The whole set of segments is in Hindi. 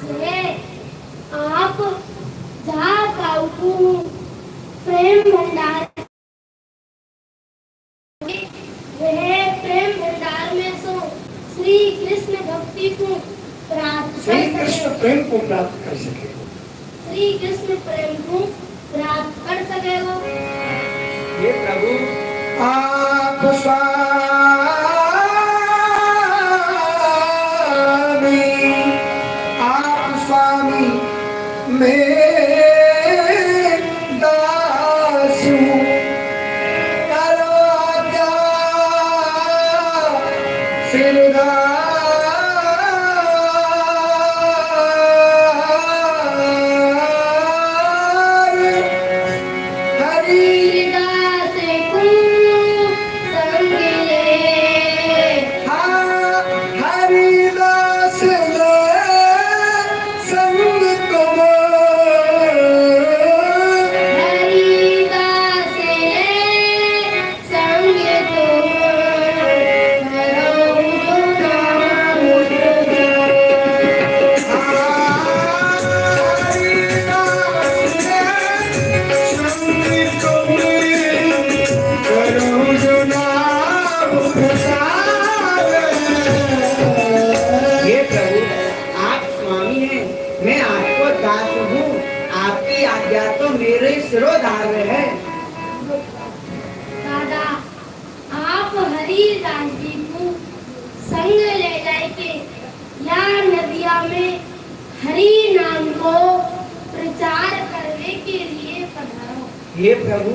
से आप जहाँ का हुकुम प्रेम भंडार, वह प्रेम भंडार में सो श्री कृष्ण भक्ति को प्राप्त श्री कृष्ण प्रेम को प्राप्त कर सके, श्री कृष्ण प्रेम को प्राप्त कर सकेगा। हे प्रभु आप स्वामी मैं दासू करो क्या सिरदार हरिदास को संग ले, हरिदास ले संग तुम, हरिदास ले संग तुम, करो जो नाम हे प्रभु आप स्वामी हैं, मैं आपको दास हूँ, आपकी आज्ञा तो मेरे सिरोधार्य है। दादा आप हरिदास जी को संग ले जाके या नदिया में हरि नाम को प्रचार करने के लिए पधारो। हे प्रभु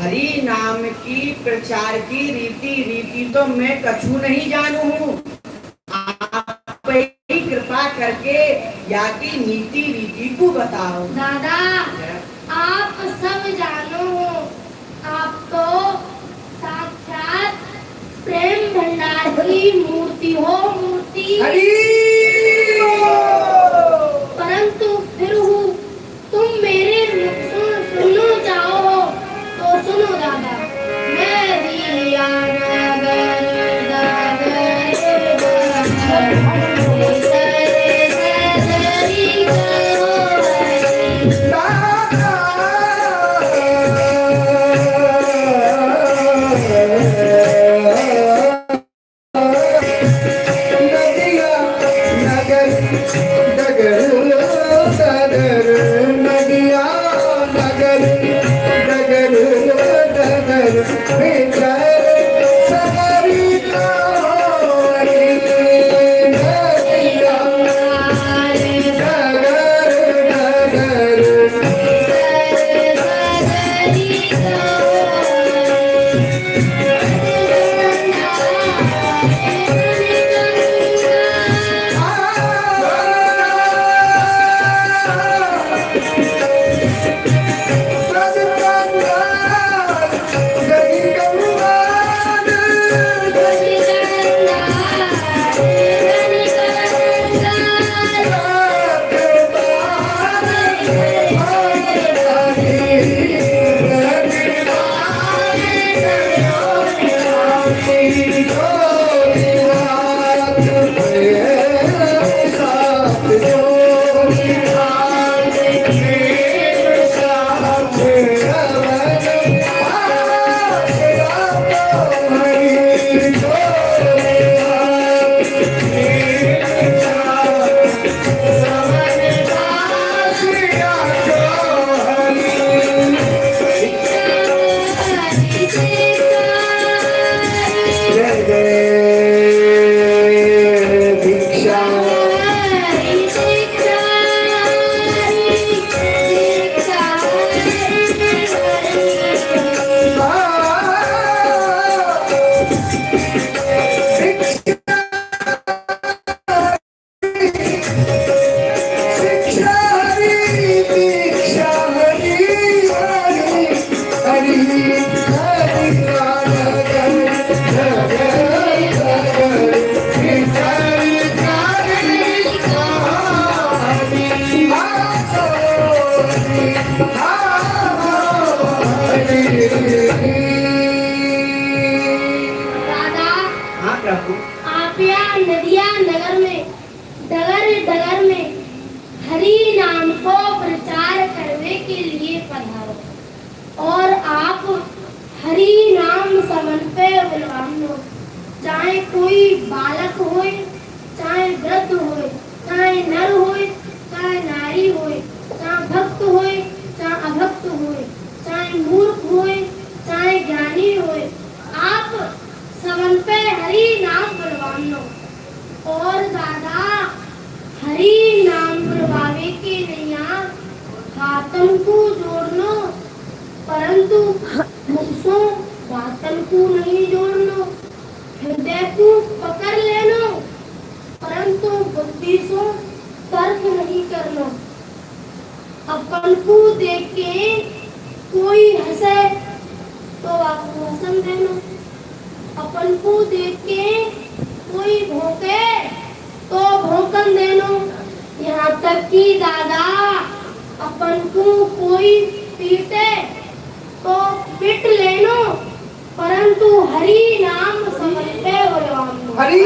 हरि नाम की प्रचार की रीति तो मैं कछु नहीं जानू हूँ, आप ही कृपा करके या की नीति रीति को बताओ। दादा आप सब जानो हो, आप तो साक्षात प्रेम भंडार की मूर्ति हो, मूर्ति। परंतु फिर हूँ तुम मेरे मुख सुनो चाहो तो सुनो दादा। मैं दिया नगर नगर आप या नदिया नगर में डगर डगर में हरि नाम को प्रचार करने के लिए पधारो और आप हरि नाम समन पे बुलवानो। चाहे कोई बालक होए, चाहे वृद्ध होए, चाहे नर होए, चाहे नारी होए, चाहे भक्त होए, चाहे अभक्त होए, चाहे मूर्ख होए, चाहे ज्ञानी होए, आप समन पे हरि नाम बुलवानो। और दादा हरि नाम बुलवावे के नैया हाथन को जोड़नो, परंतु मुखसों बातन को नहीं जोड़नो। हृदय को पकड़ लेनो, परंतु बुद्धि से तर्क नहीं करनो। अपन को देख के कोई हंसे तो आपको हंसन देनो, अपन को देख के कोई भौंके तो भौंकन देनो। यहाँ तक कि दादा अपन को कोई पीटे तो पीट लेनो, परंतु हरि नाम समझ पे बुलवानो। हरि